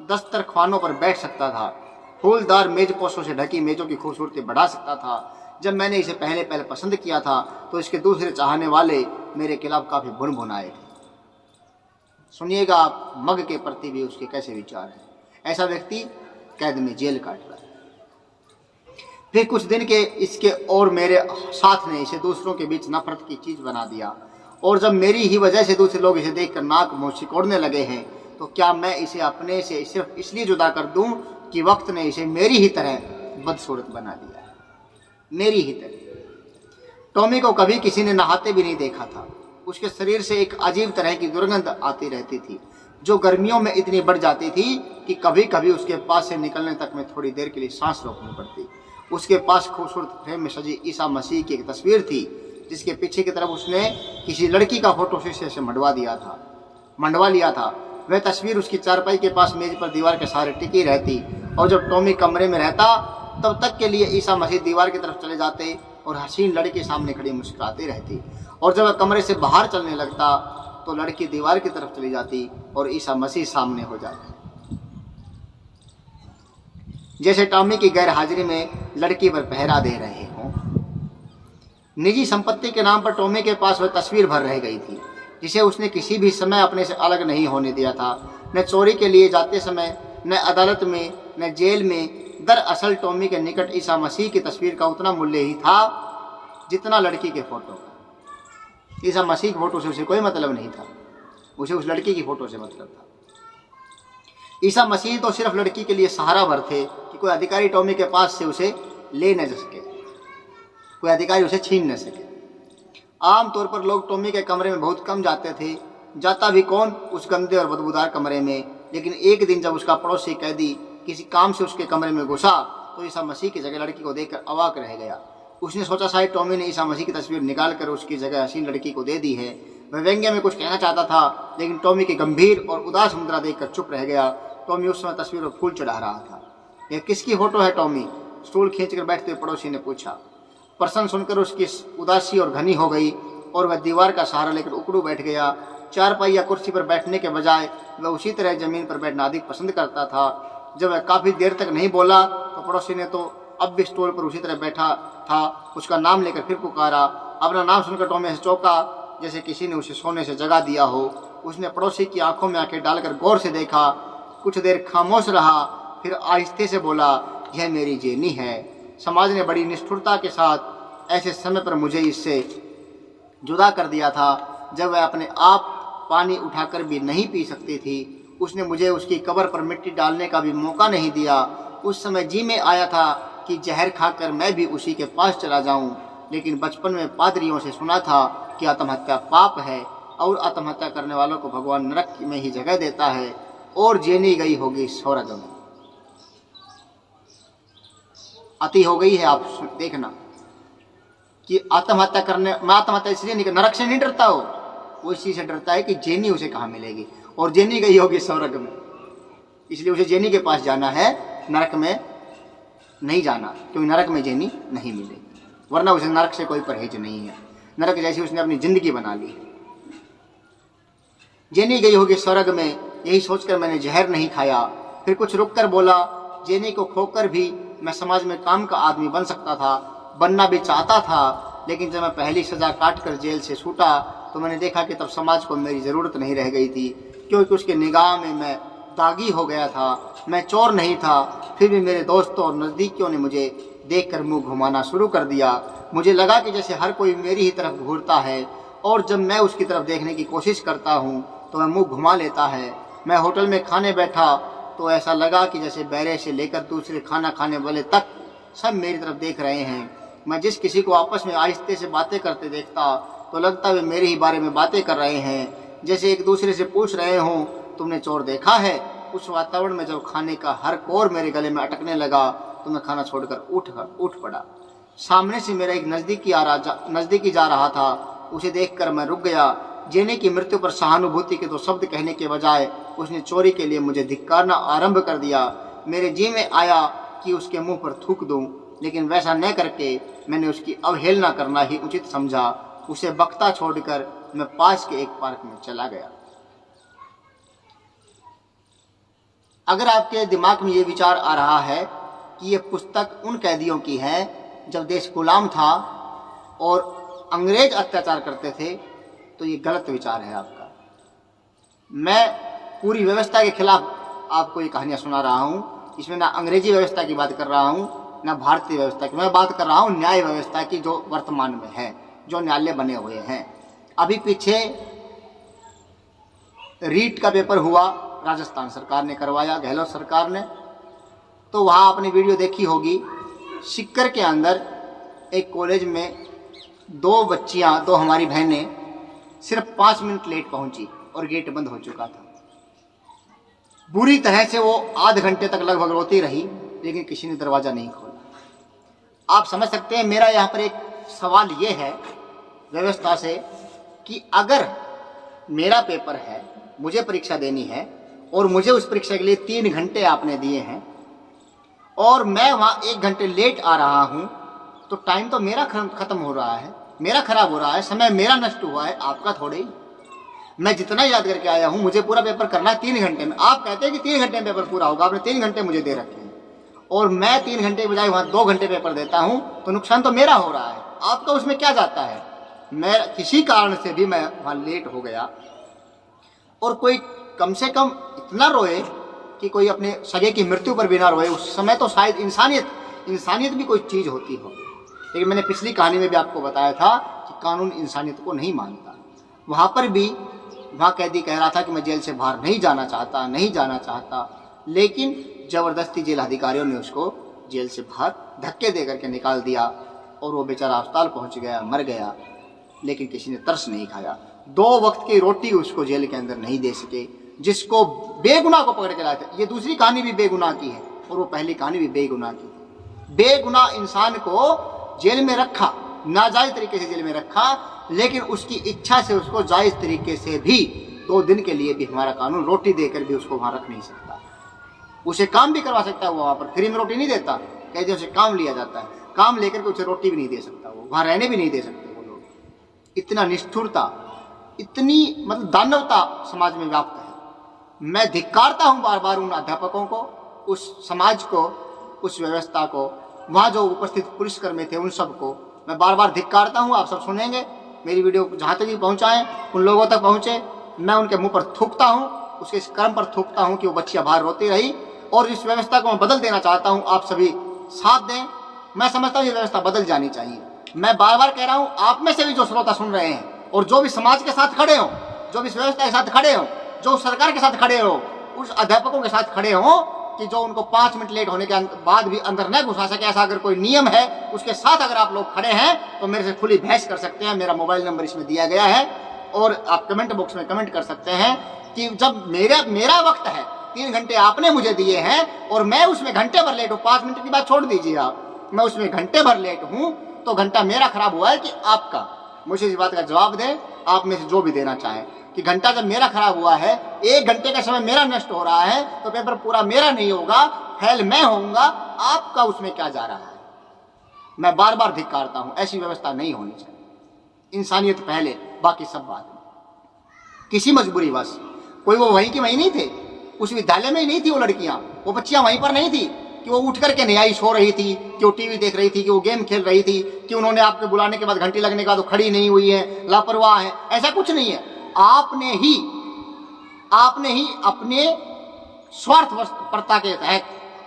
दस्तरखानों पर बैठ सकता था, फूलदार मेजपोशों से ढकी मेजों की खूबसूरती बढ़ा सकता था। जब मैंने इसे पहले पसंद किया था तो इसके दूसरे चाहने वाले मेरे खिलाफ काफी भुनभुनाए थे। सुनिएगा आप मग के प्रति भी उसके कैसे विचार हैं। ऐसा व्यक्ति कैद में जेल काट रहा है। फिर कुछ दिन के इसके और मेरे साथ ने इसे दूसरों के बीच नफरत की चीज बना दिया और जब मेरी ही वजह से दूसरे लोग इसे देखकर नाक मुंह सिकोड़ने लगे हैं तो क्या मैं इसे अपने से सिर्फ इसलिए जुदा कर दूं कि वक्त ने इसे मेरी ही तरह बदसूरत बना दिया है। मेरी ही तरह। टॉमी को कभी किसी ने नहाते भी नहीं देखा था। उसके शरीर से एक अजीब तरह की दुर्गंध आती रहती थी जो गर्मियों में इतनी बढ़ जाती थी कि कभी कभी उसके पास से निकलने तक में थोड़ी देर के लिए सांस रोकनी पड़ती। उसके पास खूबसूरत फ्रेम में सजी ईसा मसीह की एक तस्वीर थी जिसके पीछे की तरफ उसने किसी लड़की का फोटो शीशे से मंडवा लिया था। वह तस्वीर उसकी चारपाई के पास मेज पर दीवार के सहारे टिकी रहती और जब टॉमी कमरे में रहता तब तक के लिए ईसा मसीह दीवार की तरफ चले जाते और हसीन लड़की सामने खड़ी मुस्कुराती रहती और जब वह कमरे से बाहर चलने लगता तो लड़की दीवार की तरफ चली जाती और ईसा मसीह सामने हो जाते। जैसे टॉमी की गैर हाजिरी में लड़की पर पहरा दे रहे हों। निजी संपत्ति के नाम पर टॉमी के पास वह तस्वीर भर रह गई थी जिसे उसने किसी भी समय अपने से अलग नहीं होने दिया था। न चोरी के लिए जाते समय, न अदालत में, न जेल में। दरअसल टॉमी के निकट ईसा मसीह की तस्वीर का उतना मूल्य ही था जितना लड़की के फोटो का। ईसा मसीह की फोटो से उसे कोई मतलब नहीं था, उसे उस लड़की की फोटो से मतलब था। ईसा मसीह तो सिर्फ लड़की के लिए सहारा भर थे कि कोई अधिकारी टॉमी के पास से उसे ले न सके, कोई अधिकारी उसे छीन न सके। आमतौर पर लोग टॉमी के कमरे में बहुत कम जाते थे, जाता भी कौन उस गंदे और बदबूदार कमरे में। लेकिन एक दिन जब उसका पड़ोसी कैदी किसी काम से उसके कमरे में घुसा तो ईसा मसीह की जगह लड़की को देखकर अवाक रह गया। उसने सोचा शायद टॉमी ने ईसा मसीह की तस्वीर निकालकर उसकी जगह हसीन लड़की को दे दी है। वह व्यंग्य में कुछ कहना चाहता था, लेकिन टॉमी की गंभीर और उदास मुद्रा देखकर चुप रह गया। टॉमी उस समय तस्वीर पर फूल चढ़ा रहा था। यह किसकी फोटो है टॉमी? स्टूल खींचकर बैठते हुए पड़ोसी ने पूछा। प्रश्न सुनकर उसकी उदासी और घनी हो गई और वह दीवार का सहारा लेकर उकड़ू बैठ गया। चारपाई या कुर्सी पर बैठने के बजाय वह उसी तरह जमीन पर बैठना अधिक पसंद करता था। जब वह काफी देर तक नहीं बोला तो पड़ोसी ने तो अब भी स्टूल पर उसी तरह बैठा था उसका नाम लेकर फिर पुकारा। अपना नाम सुनकर टॉमी ऐसे चौंका जैसे किसी ने उसे सोने से जगा दिया हो। उसने पड़ोसी की आंखों में आंखें डालकर गौर से देखा, कुछ देर खामोश रहा, फिर आहिस्ते से बोला, यह मेरी जेनी है। समाज ने बड़ी निष्ठुरता के साथ ऐसे समय पर मुझे इससे जुदा कर दिया था जब वह अपने आप पानी उठाकर भी नहीं पी सकती थी। उसने मुझे उसकी कब्र पर मिट्टी डालने का भी मौका नहीं दिया। उस समय जी में आया था कि जहर खाकर मैं भी उसी के पास चला जाऊं, लेकिन बचपन में पादरियों से सुना था कि आत्महत्या पाप है और आत्महत्या करने वालों को भगवान नरक में ही जगह देता है और जेनी गई होगी स्वर्ग में। अति हो गई है। आप देखना कि आत्महत्या करने, मैं आत्महत्या इसलिए नहीं, नरक से नहीं डरता हो, वो इसी से डरता है कि जेनी उसे कहाँ मिलेगी और जेनी गई होगी स्वर्ग में, इसलिए उसे जेनी के पास जाना है, नरक में नहीं जाना, क्योंकि नरक में जेनी नहीं मिलेगी, वरना उसे नरक से कोई परहेज नहीं है। नरक जैसी उसने अपनी जिंदगी बना ली है। जेनी गई होगी स्वर्ग में, यही सोचकर मैंने जहर नहीं खाया। फिर कुछ रुक कर बोला, जेनी को खोकर भी मैं समाज में काम का आदमी बन सकता था, बनना भी चाहता था। लेकिन जब मैं पहली सजा काट कर जेल से छूटा तो मैंने देखा कि तब समाज को मेरी ज़रूरत नहीं रह गई थी, क्योंकि उसके निगाह में मैं दागी हो गया था। मैं चोर नहीं था, फिर भी मेरे दोस्तों और नज़दीकियों ने मुझे देखकर मुंह घुमाना शुरू कर दिया। मुझे लगा कि जैसे हर कोई मेरी ही तरफ घूरता है और जब मैं उसकी तरफ देखने की कोशिश करता हूँ तो वह मुंह घुमा लेता है। मैं होटल में खाने बैठा तो ऐसा लगा कि जैसे बैरे से लेकर दूसरे खाना खाने वाले तक सब मेरी तरफ देख रहे हैं। मैं जिस किसी को आपस में आहिस्ते से बातें करते देखता तो लगता वे मेरे ही बारे में बातें कर रहे हैं, जैसे एक दूसरे से पूछ रहे हों, तुमने चोर देखा है? उस वातावरण में जब खाने का हर कोर मेरे गले में अटकने लगा तो मैं खाना छोड़कर उठ पड़ा। सामने से मेरा एक नज़दीकी जा रहा था, उसे देखकर मैं रुक गया। जेनी की मृत्यु पर सहानुभूति के 2 शब्द कहने के बजाय उसने चोरी के लिए मुझे धिक्कारना आरंभ कर दिया। मेरे जी में आया कि उसके मुंह पर थूक दूं, लेकिन वैसा न करके मैंने उसकी अवहेलना करना ही उचित समझा। उसे बकता छोड़कर मैं पास के एक पार्क में चला गया। अगर आपके दिमाग में ये विचार आ रहा है कि ये पुस्तक उन कैदियों की है जब देश गुलाम था और अंग्रेज अत्याचार करते थे, तो ये गलत विचार है आपका। मैं पूरी व्यवस्था के खिलाफ आपको ये कहानियाँ सुना रहा हूँ। इसमें ना अंग्रेजी व्यवस्था की बात कर रहा हूँ ना भारतीय व्यवस्था की, मैं बात कर रहा हूँ न्याय व्यवस्था की जो वर्तमान में है, जो न्यायालय बने हुए हैं। अभी पीछे रीट का पेपर हुआ, राजस्थान सरकार ने करवाया, गहलोत सरकार ने, तो वहाँ आपने वीडियो देखी होगी। सिक्कर के अंदर एक कॉलेज में 2 बच्चियाँ, 2 हमारी बहनें सिर्फ 5 मिनट लेट पहुंची और गेट बंद हो चुका था। बुरी तरह से वो आध घंटे तक लगभग रोती रही, लेकिन किसी ने दरवाज़ा नहीं खोला। आप समझ सकते हैं मेरा यहाँ पर एक सवाल ये है व्यवस्था से कि अगर मेरा पेपर है, मुझे परीक्षा देनी है और मुझे उस परीक्षा के लिए 3 घंटे आपने दिए हैं और मैं वहाँ 1 घंटे लेट आ रहा हूँ, तो टाइम तो मेरा खत्म हो रहा है, मेरा खराब हो रहा है, समय मेरा नष्ट हुआ है, आपका थोड़े ही। मैं जितना याद करके आया हूँ, मुझे पूरा पेपर करना है 3 घंटे में। आप कहते हैं कि 3 घंटे में पेपर पूरा होगा, आपने 3 घंटे मुझे दे रखे हैं और मैं 3 घंटे के बजाय वहाँ 2 घंटे पेपर देता हूँ, तो नुकसान तो मेरा हो रहा है, आपका उसमें क्या जाता है। मैं किसी कारण से भी मैं वहाँ लेट हो गया और कोई कम से कम इतना रोए कि कोई अपने सगे की मृत्यु पर भी ना रोए। उस समय तो शायद इंसानियत भी कोई चीज़ होती हो। लेकिन मैंने पिछली कहानी में भी आपको बताया था कि कानून इंसानियत को नहीं मानता। वहाँ पर भी वहाँ कैदी कह रहा था कि मैं जेल से बाहर नहीं जाना चाहता, लेकिन ज़बरदस्ती जेल अधिकारियों ने उसको जेल से बाहर धक्के दे करके निकाल दिया। और वो बेचारा अस्पताल पहुंच गया, मर गया, लेकिन किसी ने तरस नहीं खाया। 2 वक्त की रोटी उसको जेल के अंदर नहीं दे सके, जिसको बेगुनाह को पकड़ के लाए थे। ये दूसरी कहानी भी बेगुनाह की है और वो पहली कहानी भी बेगुनाह की है। बेगुनाह इंसान को जेल में रखा, नाजायज तरीके से जेल में रखा, लेकिन उसकी इच्छा से उसको जायज तरीके से भी 2 दिन के लिए भी हमारा कानून रोटी देकर भी उसको वहां रख नहीं सकता। उसे काम भी करवा सकता है, वो वहां पर फ्री में रोटी नहीं देता, कहते उसे काम लिया जाता है, काम लेकर के उसे रोटी भी नहीं दे सकता, वो वहां रहने भी नहीं दे सकते वो लोग। इतना निष्ठुरता, इतनी मतलब दानवता समाज में व्याप्त है। मैं धिक्कारता हूं बार बार उन अध्यापकों को, उस समाज को, उस व्यवस्था को, वहां जो उपस्थित पुलिसकर्मी थे उन सबको मैं बार बार धिक्कारता हूं। आप सब सुनेंगे, मेरी वीडियो जहां तक भी पहुंचाएं, उन लोगों तक पहुंचे, मैं उनके मुंह पर थूकता हूं, उसके इस कर्म पर थूकता हूं कि वो बच्चियां बाहर रोती रही, और इस व्यवस्था को मैं बदल देना चाहता हूं। आप सभी साथ दें, मैं समझता हूं ये व्यवस्था बदल जानी चाहिए। मैं बार बार कह रहा हूं, आप में से भी जो श्रोता सुन रहे हैं और जो भी समाज के साथ खड़े हो, जो भी इस व्यवस्था के साथ खड़े हो, जो सरकार के साथ खड़े हो, उस अध्यापकों के साथ खड़े हो कि जो उनको 5 मिनट लेट होने के बाद भी अंदर न घुसा सके, ऐसा अगर कोई नियम है उसके साथ अगर आप लोग खड़े हैं तो मेरे से खुली बहस कर सकते हैं। मेरा मोबाइल नंबर इसमें दिया गया है और आप कमेंट बॉक्स में कमेंट कर सकते हैं कि जब मेरा वक्त है, 3 घंटे आपने मुझे दिए हैं और मैं उसमें घंटे भर लेट हूँ, 5 मिनट की बात छोड़ दीजिए आप, मैं उसमें घंटे भर लेट हूँ, तो घंटा मेरा खराब हुआ है कि आपका? मुझे इस बात का जवाब दें, आप में से जो भी देना चाहें, कि घंटा जब मेरा खराब हुआ है, 1 घंटे का समय मेरा नष्ट हो रहा है, तो पेपर पूरा मेरा नहीं होगा, फेल मैं होऊंगा, आपका उसमें क्या जा रहा है? मैं बार बार धिक्कारता हूं, ऐसी व्यवस्था नहीं होनी चाहिए। इंसानियत पहले, बाकी सब बाद में। किसी मजबूरी बस, कोई वो वहीं की वहीं नहीं थे, उस विद्यालय में ही नहीं थी वो लड़कियां, वो बच्चियां वहीं पर नहीं थी कि वो उठ करके नहीं आई, सो रही थी, कि वो टीवी देख रही थी, कि वो गेम खेल रही थी, कि उन्होंने आपके बुलाने के बाद घंटी लगने के बाद वो खड़ी नहीं हुई है, लापरवाह है, ऐसा कुछ नहीं है। आपने ही अपने स्वार्थपरता के तहत,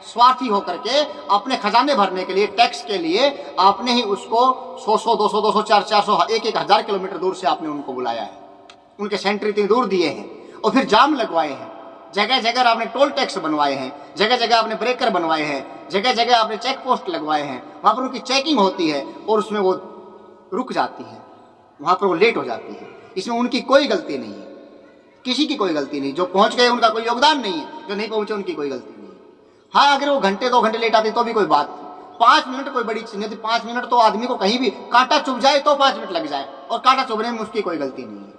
स्वार्थी होकर के अपने खजाने भरने के लिए, टैक्स के लिए, आपने ही उसको 100, 200, 200, 400, 1,000 किलोमीटर दूर से आपने उनको बुलाया है, उनके सेंटर इतनी दूर दिए हैं और फिर जाम लगवाए हैं, जगह जगह आपने टोल टैक्स बनवाए हैं, जगह जगह आपने ब्रेकर बनवाए हैं, जगह जगह आपने चेक पोस्ट लगवाए हैं, वहां पर उनकी चेकिंग होती है और उसमें वो रुक जाती है, वहां पर वो लेट हो जाती है। इसमें उनकी कोई गलती नहीं है, किसी की कोई गलती नहीं, जो पहुंच गए उनका कोई योगदान नहीं है, जो नहीं पहुंचे उनकी कोई गलती नहीं है। हाँ, अगर वो घंटे 2 घंटे लेट आते तो भी कोई बात, 5 मिनट कोई बड़ी चीज नहीं थी। 5 मिनट तो आदमी को कहीं भी कांटा चुभ जाए तो 5 मिनट लग जाए, और कांटा चुभने में उसकी कोई गलती नहीं है।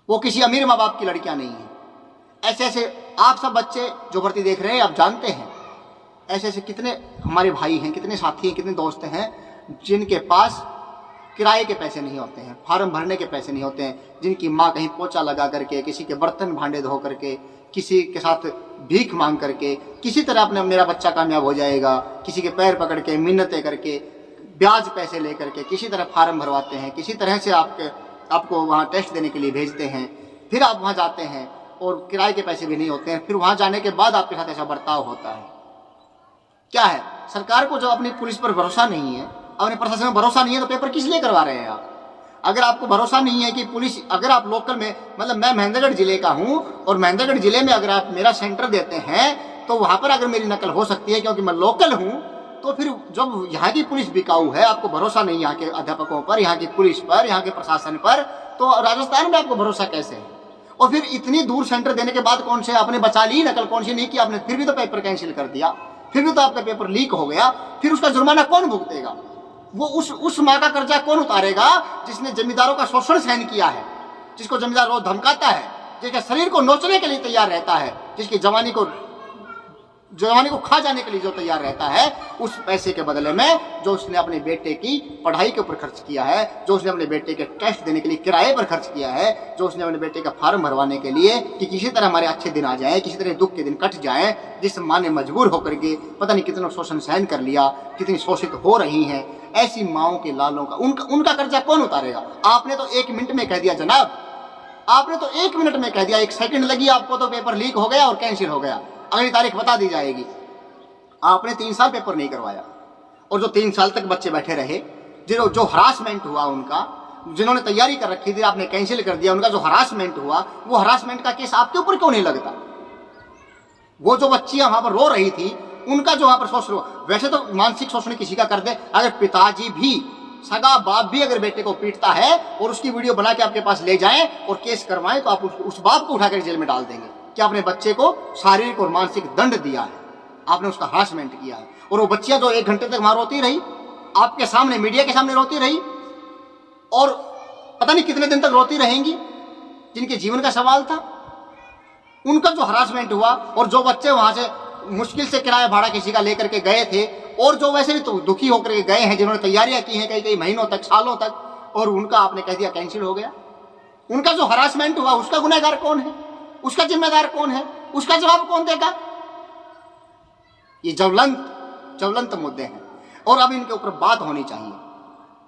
वो किसी अमीर माँ बाप की लड़कियां नहीं है। ऐसे ऐसे आप सब बच्चे जो भर्ती देख रहे हैं, आप जानते हैं, ऐसे ऐसे कितने हमारे भाई हैं, कितने साथी हैं, कितने दोस्त हैं जिनके पास किराए के पैसे नहीं होते हैं, फार्म भरने के पैसे नहीं होते हैं, जिनकी माँ कहीं पोछा लगा करके, किसी के बर्तन भांडे धो करके, किसी के साथ भीख मांग करके, किसी तरह अपने मेरा बच्चा कामयाब हो जाएगा, किसी के पैर पकड़ के, मिन्नतें करके, ब्याज पैसे लेकर के किसी तरह फार्म भरवाते हैं, किसी तरह से आपको वहाँ टेस्ट देने के लिए भेजते हैं, फिर आप वहाँ जाते हैं और किराए के पैसे भी नहीं होते हैं, फिर वहाँ जाने के बाद आपके साथ ऐसा बर्ताव होता है। क्या है, सरकार को जो अपनी पुलिस पर भरोसा नहीं है, अपने प्रशासन में भरोसा नहीं है, तो पेपर किस लिए करवा रहे हैं आप? अगर आपको भरोसा नहीं है कि पुलिस, अगर आप लोकल में, मतलब मैं महेंद्रगढ़ जिले का हूं और महेंद्रगढ़ जिले में अगर आप मेरा सेंटर देते हैं तो वहां पर अगर मेरी नकल हो सकती है क्योंकि मैं लोकल हूं, तो फिर जब यहाँ की पुलिस बिकाऊ है, आपको भरोसा नहीं यहाँ के अध्यापकों पर, यहाँ की पुलिस पर, यहाँ के प्रशासन पर, तो राजस्थान में आपको भरोसा कैसे है? और फिर इतनी दूर सेंटर देने के बाद कौन से आपने बचा ली नकल, कौन सी नहीं की आपने, फिर भी तो पेपर कैंसिल कर दिया, फिर भी तो आपका पेपर लीक हो गया, फिर उसका जुर्माना कौन भुगतेगा? वो उस माँ का कर्जा कौन उतारेगा जिसने जमींदारों का शोषण सहन किया है, जिसको जमींदार रोज धमकाता है, जिसके शरीर को नोचने के लिए तैयार रहता है, जिसकी जवानी को खा जाने के लिए जो तैयार रहता है, उस पैसे के बदले में जो उसने अपने बेटे की पढ़ाई के ऊपर खर्च किया है, जो उसने अपने बेटे के टेस्ट देने के लिए किराए पर खर्च किया है, जो उसने अपने बेटे का फार्म भरवाने के लिए कि किसी तरह हमारे अच्छे दिन आ जाए, किसी तरह दुख के दिन कट जाए, जिस माँ ने मजबूर होकर के पता नहीं कितना शोषण सहन कर लिया, कितनी शोषित हो रही हैं, ऐसी माओं के लालों का उनका कर्जा कौन उतारेगा? आपने तो 1 मिनट में कह दिया जनाब, आपने तो 1 मिनट में कह दिया, 1 सेकंड लगी आपको तो पेपर लीक हो गया और कैंसिल हो गया, अगली तारीख बता दी जाएगी। आपने 3 साल पेपर नहीं करवाया, और जो 3 साल तक बच्चे बैठे रहे, जो हरासमेंट हुआ उनका, जिन्होंने तैयारी कर रखी थी आपने कैंसिल कर दिया, उनका जो हरासमेंट हुआ, वो हरासमेंट का केस आपके ऊपर क्यों नहीं लगता? वो जो बच्चियां वहां पर रो रही थी, उनका जो वहां पर शोषण हुआ, वैसे तो मानसिक शोषण किसी का कर दे, अगर पिताजी भी, सगा बाप भी अगर बेटे को पीटता है और उसकी वीडियो बना के आपके पास ले जाएं और केस करवाएं, तो आप उस बाप को उठाकर जेल में डाल देंगे कि आपने बच्चे को शारीरिक और मानसिक दंड दिया है, आपने उसका हरासमेंट किया है। और वो बच्चियां जो 1 घंटे तक वहां रोती रही, आपके सामने, मीडिया के सामने रोती रही, और पता नहीं कितने दिन तक रोती रहेंगी, जिनके जीवन का सवाल था, उनका जो हरासमेंट हुआ। और जो बच्चे वहां से मुश्किल से किराया भाड़ा किसी का लेकर के गए थे, और जो वैसे भी तो दुखी होकर के गए हैं, जिन्होंने तैयारियां की हैं कई महीनों तक, सालों तक, और उनका आपने कह दिया कैंसिल हो गया। उनका जो हरासमेंट हुआ, उसका गुनहगार कौन है, उसका जिम्मेदार कौन है, उसका जवाब कौन देगा? ये ज्वलंत मुद्दे हैं और अब इनके ऊपर बात होनी चाहिए।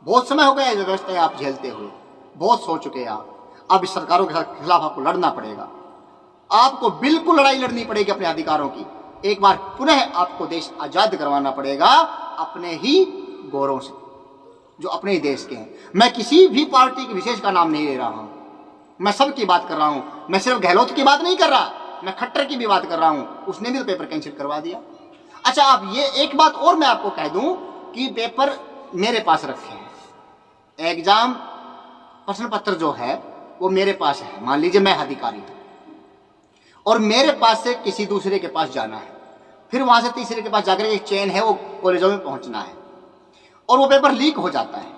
बहुत समय हो गया ये व्यवस्थाएं आप झेलते हुए, बहुत सो चुके हैं आप। अब इस सरकारों के खिलाफ आपको लड़ना पड़ेगा, आपको बिल्कुल लड़ाई लड़नी पड़ेगी अपने अधिकारों की। एक बार पुनः आपको देश आजाद करवाना पड़ेगा अपने ही गौरव से, जो अपने ही देश के हैं। मैं किसी भी पार्टी के विशेष का नाम नहीं ले रहा हूं, मैं सबकी बात कर रहा हूं। मैं सिर्फ गहलोत की बात नहीं कर रहा, मैं खट्टर की भी बात कर रहा हूं, उसने भी तो पेपर कैंसिल करवा दिया। अच्छा, अब ये एक बात और मैं आपको कह दूं कि पेपर मेरे पास रखे हैं, एग्जाम प्रश्न पत्र जो है वो मेरे पास है। मान लीजिए मैं अधिकारी हूं और मेरे पास से किसी दूसरे के पास जाना है, फिर वहां से तीसरे के पास जाकर एक चेन है, वो कॉलेजों में पहुंचना है, और वो पेपर लीक हो जाता है।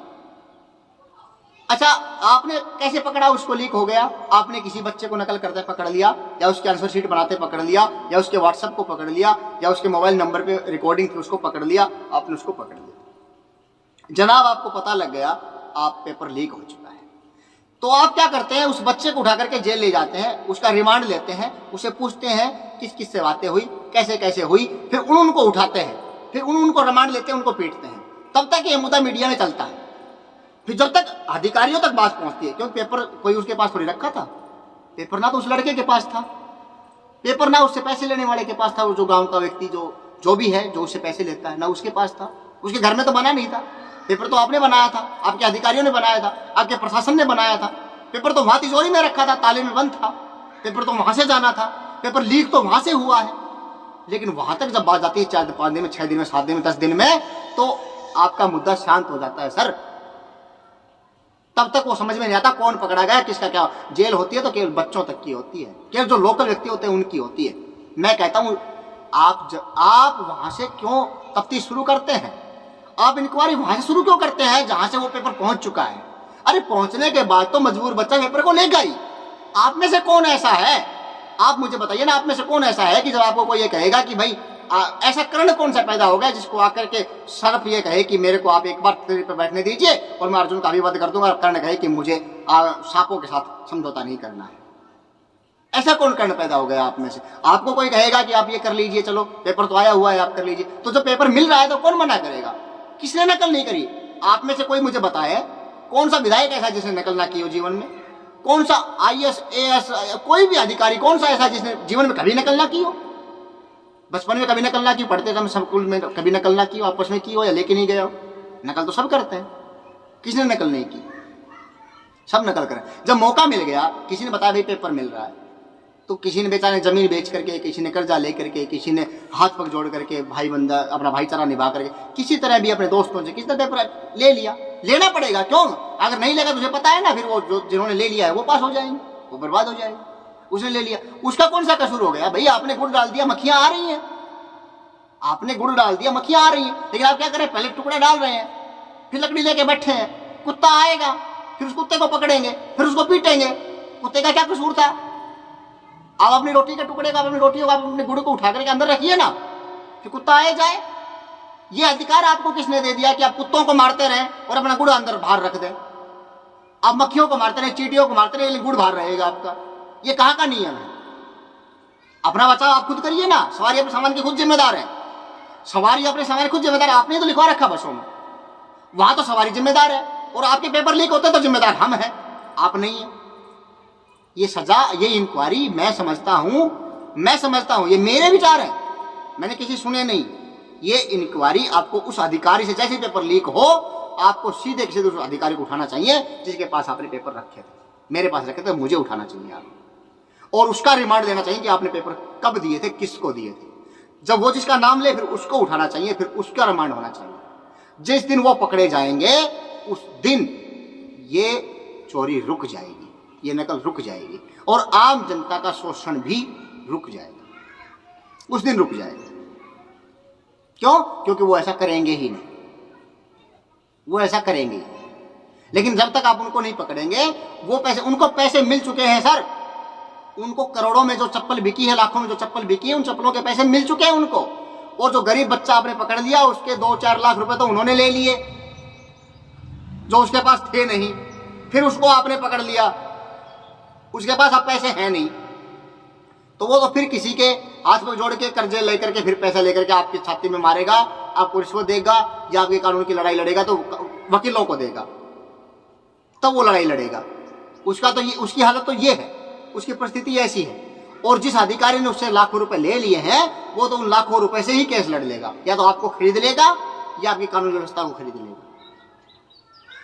अच्छा, आपने कैसे पकड़ा उसको लीक हो गया? आपने किसी बच्चे को नकल करते पकड़ लिया, या उसके आंसर शीट बनाते पकड़ लिया, या उसके व्हाट्सएप को पकड़ लिया, या उसके मोबाइल नंबर पे रिकॉर्डिंग थी उसको पकड़ लिया, आपने उसको पकड़ लिया। जनाब, आपको पता लग गया आप पेपर लीक हो चुका है, तो आप क्या करते हैं? उस बच्चे को उठा करके जेल ले जाते हैं, उसका रिमांड लेते हैं, उसे पूछते हैं किस किस से बातें हुई, कैसे कैसे हुई, फिर उनको उठाते हैं, फिर उनको रिमांड लेते हैं, उनको पीटते हैं। तब तक ये मुद्दा मीडिया में चलता है, फिर जब तक अधिकारियों तक बात पहुंचती है, क्योंकि पेपर कोई उसके पास थोड़ी रखा था, पेपर ना तो उस लड़के के पास था, पेपर ना उससे पैसे लेने वाले के पास था, वो जो गांव का व्यक्ति जो भी है, जो उससे पैसे लेता है, ना उसके पास था, उसके घर में तो बना नहीं था। पेपर तो आपने बनाया था, आपके अधिकारियों ने बनाया था, आपके प्रशासन ने बनाया था। पेपर तो वहां तिजोरी में रखा था, ताले में बंद था, पेपर तो वहां से जाना था, पेपर लीक तो वहां से हुआ है। लेकिन वहां तक जब बात जाती है 4-5 दिन में, 6 दिन में, 7 दिन में, 10 दिन में, तो आपका मुद्दा शांत हो जाता है सर। तब तक वो समझ में नहीं आता कौन पकड़ा गया, किसका क्या। जेल होती है तो केवल बच्चों तक की होती है, केवल जो लोकल व्यक्ति होते हैं उनकी होती है। मैं कहता हूं आप वहां से क्यों तफ्तीश शुरू करते हैं? आप इंक्वायरी वहां से शुरू क्यों करते हैं जहां से वो पेपर पहुंच चुका है? अरे पहुंचने के बाद तो मजबूर बच्चा पेपर को लेगा ही। आप में से कौन ऐसा है, आप मुझे बताइए ना, आप में से कौन ऐसा है कि जब आपको कोई ये कहेगा कि भाई ऐसा कर्ण कौन सा पैदा हो गया जिसको आकर के सर्फ ये कहे कि मेरे को आप एक बार तेरे पे बैठने दीजिए और मैं अर्जुन का अभिवाद कर दूंगा, और कर्ण कहे कि मुझे सांपों के साथ समझौता नहीं करना है। ऐसा कौन कर्ण पैदा हो गया आप में से? आपको कोई कहेगा कि आप ये कर लीजिए, चलो पेपर तो आया हुआ है आप कर लीजिए, तो जब पेपर मिल रहा है तो कौन मना करेगा? किसने नकल नहीं करी? आप में से कोई मुझे बताए कौन सा विधायक ऐसा जिसने नकल ना की हो जीवन में? कौन सा IAS AS कोई भी अधिकारी कौन सा ऐसा जिसने जीवन में कभी नकल ना की हो? बचपन में कभी नकल ना की, पढ़ते समय स्कूल में कभी नकल ना की हो, आपस में की हो या लेके नहीं गए हो? नकल तो सब करते हैं, किसने नकल नहीं की? सब नकल करें। जब मौका मिल गया, किसी ने बताया भाई पेपर मिल रहा है, तो किसी ने बेचारे जमीन बेच करके, किसी ने कर्जा ले करके, किसी ने हाथ पग जोड़ करके, भाई बंदा अपना भाईचारा निभा करके, किसी तरह भी अपने दोस्तों से किसी तरह पेपर ले लिया। लेना पड़ेगा, क्यों? अगर नहीं लेगा तुझे पता है ना, फिर वो जिन्होंने ले लिया है वो पास हो जाएंगे, वो बर्बाद हो जाएंगे। उसने ले लिया, उसका कौन सा कसूर हो गया? भाई आपने गुड़ डाल दिया, मक्खियां आ रही हैं, आपने गुड़ डाल दिया, मक्खियां आ रही हैं, लेकिन आप क्या करें? पहले टुकड़े डाल रहे हैं, फिर लकड़ी लेके बैठे हैं, कुत्ता आएगा, फिर उस कुत्ते को पकड़ेंगे, फिर उसको पीटेंगे। कुत्ते का क्या कसूर था? आप अपनी रोटी के टुकड़े को, अपनी रोटियों को, अपने गुड़ को उठा करके अंदर रखिए ना, फिर कुत्ता आए जाए। ये अधिकार आपको किसने दे दिया कि आप कुत्तों को मारते रहें और अपना गुड़ अंदर बाहर रख दें? आप मक्खियों को मारते रहे, चींटियों को मारते रहे, लेकिन गुड़ बाहर रहेगा आपका। ये कहाँ का नियम है? अपना बचाव आप खुद करिए ना, सवारी अपने सामान की खुद जिम्मेदार है, सवारी अपने सामान खुद जिम्मेदार है। आपने तो लिखवा रखा बसों में, वहां तो सवारी जिम्मेदार है, और आपके पेपर लीक होते तो जिम्मेदार हम हैं, आप नहीं है। ये सजा, ये इंक्वायरी मैं समझता हूं, ये मेरे विचार हैं, मैंने किसी सुने नहीं। ये इंक्वायरी आपको उस अधिकारी से, जैसे पेपर लीक हो, आपको सीधे किसी दूसरे अधिकारी को उठाना चाहिए जिसके पास आपने पेपर रखे थे। मेरे पास रखे थे, मुझे उठाना चाहिए आप, और उसका रिमांड देना चाहिए कि आपने पेपर कब दिए थे, किसको दिए थे। जब वो जिसका नाम ले फिर उसको उठाना चाहिए, फिर उसका रिमांड होना चाहिए। जिस दिन वो पकड़े जाएंगे उस दिन ये चोरी रुक जाएगी, ये नकल रुक जाएगी और आम जनता का शोषण भी रुक जाएगा, उस दिन रुक जाएगा। क्यों? क्योंकि वो ऐसा करेंगे ही नहीं, वो ऐसा करेंगे। लेकिन जब तक आप उनको नहीं पकड़ेंगे, वो पैसे, उनको पैसे मिल चुके हैं सर, उनको करोड़ों में जो चप्पल बिकी है, लाखों में जो चप्पल बिकी है, उन चप्पलों के पैसे मिल चुके हैं उनको। और जो गरीब बच्चा आपने पकड़ लिया उसके 2-4 लाख रुपए तो उन्होंने ले लिए जो उसके पास थे नहीं, फिर उसको आपने पकड़ लिया, उसके पास अब पैसे हैं नहीं, तो वो तो फिर किसी के हाथ में जोड़ के कर्जे लेकर के फिर पैसा लेकर के आपकी छाती में मारेगा, आपको रिश्वत देगा या आपकी कानून की लड़ाई लड़ेगा तो वकीलों को देगा, तब वो लड़ाई लड़ेगा। उसका तो ये, उसकी हालत तो ये है, उसकी परिस्थिति ऐसी है। और जिस अधिकारी ने उससे लाखों रुपए ले लिए हैं वो तो उन लाखों रुपए से ही केस लड़ लेगा, या तो आपको खरीद लेगा या आपकी कानून व्यवस्था को खरीद लेगा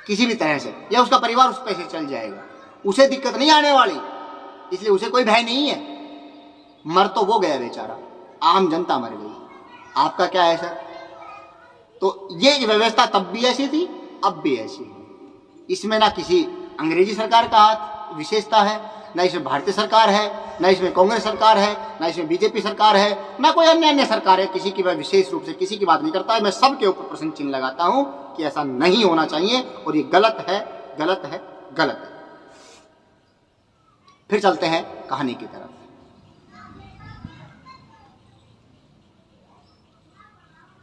किसी भी तरह से, या उसका परिवार उस पैसे चल जाएगा, उसे दिक्कत नहीं आने वाली, इसलिए उसे कोई भय नहीं है। मर तो वो गया बेचारा, आम जनता मर गई, आपका क्या है सर? तो ये व्यवस्था तब भी ऐसी थी, अब भी ऐसी है। इसमें ना किसी अंग्रेजी सरकार का हाथ विशेषता है, ना इसमें भारतीय सरकार है, ना इसमें कांग्रेस सरकार है, ना इसमें बीजेपी सरकार है, ना कोई अन्य सरकार है। किसी की मैं विशेष रूप से किसी की बात नहीं करता है, मैं सबके ऊपर प्रश्न चिन्ह लगाता हूं कि ऐसा नहीं होना चाहिए और ये गलत है, गलत है, गलत है। फिर चलते हैं कहानी की तरफ।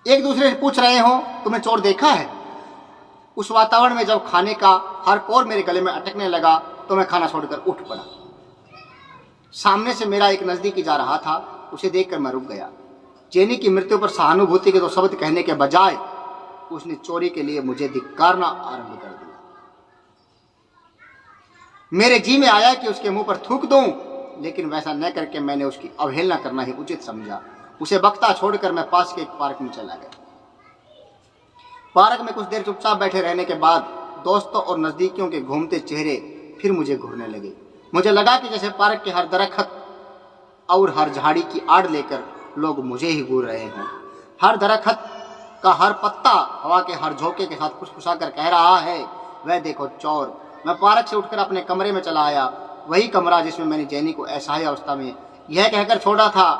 एक दूसरे से पूछ रहे हो तुमने चोर देखा है? उस वातावरण में जब खाने का हर कौर मेरे गले में अटकने लगा तो मैं खाना छोड़कर उठ पड़ा। सामने से मेरा एक नजदीकी जा रहा था, उसे देखकर मैं रुक गया। जेनी की मृत्यु पर सहानुभूति के 2 शब्द कहने के बजाय उसने चोरी के लिए मुझे धिक्कारना आरंभ कर दिया। मेरे जी में आया कि उसके मुंह पर थूक दूं, लेकिन वैसा न करके मैंने उसकी अवहेलना करना ही उचित समझा। उसे बख्ता छोड़कर मैं पास के एक पार्क में चला गया। पार्क में कुछ देर चुपचाप बैठे रहने के बाद दोस्तों और नजदीकियों के घूमते चेहरे फिर मुझे घूरने लगे। मुझे लगा कि जैसे पार्क के हर दरख्त और हर झाड़ी की आड़ लेकर लोग मुझे ही घूर रहे हों। हर दरख्त का हर पत्ता हवा के हर झोंके के साथ फुसफुसा कर कह रहा है, वह देखो चोर। मैं पार्क से उठकर अपने कमरे में चला आया, वही कमरा जिसमें मैंने जेनी को असहाय अवस्था में यह कहकर छोड़ा था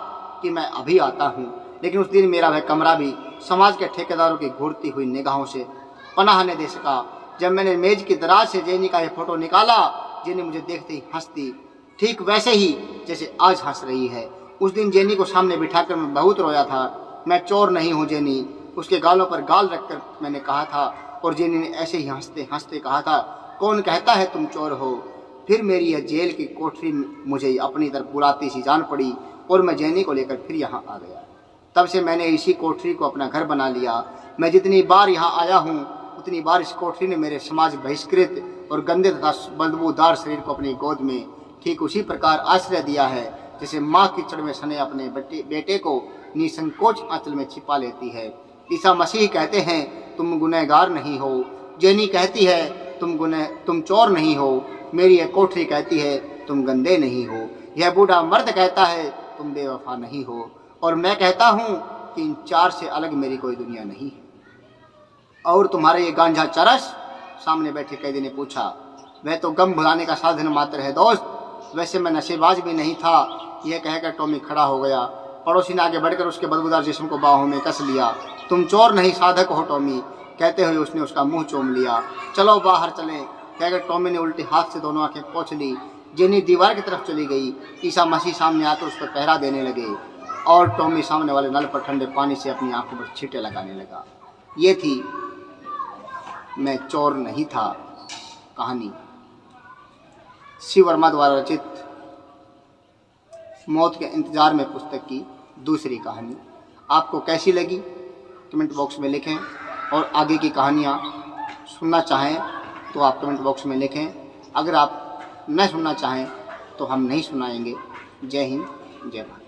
कि मैं अभी आता हूँ। लेकिन उस दिन मेरा वह कमरा भी समाज के ठेकेदारों की घूरती हुई निगाहों से पनाह न दे सका। जब मैंने मेज की दराज से जेनी का यह फोटो निकाला, जेनी मुझे देखते ही हंसती, ठीक वैसे ही जैसे आज हंस रही है। उस दिन जेनी को सामने बिठाकर मैं बहुत रोया था। मैं चोर नहीं हूँ जेनी, उसके गालों पर गाल रखकर मैंने कहा था, और जेनी ने ऐसे ही हंसते हंसते कहा था, कौन कहता है तुम चोर हो? फिर मेरी यह जेल की कोठरी मुझे अपनी तरफ बुलाती सी जान पड़ी और मैं जेनी को लेकर फिर यहाँ आ गया। तब से मैंने इसी कोठरी को अपना घर बना लिया। मैं जितनी बार यहाँ आया हूँ उतनी बार इस कोठरी ने मेरे समाज बहिष्कृत और गंदे तथा बदबूदार शरीर को अपनी गोद में ठीक उसी प्रकार आश्रय दिया है जैसे माँ कीचड़ में सने अपने बेटे को निसंकोच आंचल में छिपा लेती है। ईसा मसीह कहते हैं तुम गुनहगार नहीं हो। जेनी कहती है तुम चोर नहीं हो। मेरी यह कोठरी कहती है तुम गंदे नहीं हो। यह बूढ़ा मर्द कहता है तुम बेवफा नहीं हो। और मैं कहता हूँ कि इन 4 से अलग मेरी कोई दुनिया नहीं है। और तुम्हारे ये गांजा चरस? सामने बैठे कैदी ने पूछा। वह तो गम भुलाने का साधन मात्र है दोस्त, वैसे मैं नशेबाज भी नहीं था। यह कहकर टॉमी खड़ा हो गया। पड़ोसी ने आगे बढ़कर उसके बदबूदार जिस्म को बाहों में कस लिया। तुम चोर नहीं साधक हो टॉमी, कहते हुए उसने उसका मुंह चूम लिया। चलो बाहर चलें, कहकर टॉमी ने उल्टे हाथ से दोनों आंखें पोंछ ली। जेनी दीवार की तरफ चली गई। ईसा मसीह सामने आकर उस पर पहरा देने लगे और टॉमी सामने वाले नल पर ठंडे पानी से अपनी आंखों पर छींटे लगाने लगा। ये थी मैं चोर नहीं था कहानी, शिव वर्मा द्वारा रचित मौत के इंतजार में पुस्तक की दूसरी कहानी। आपको कैसी लगी कमेंट बॉक्स में लिखें, और आगे की कहानियाँ सुनना चाहें तो आप कमेंट बॉक्स में लिखें। अगर आप न सुनना चाहें तो हम नहीं सुनाएंगे। जय हिंद, जय भारत।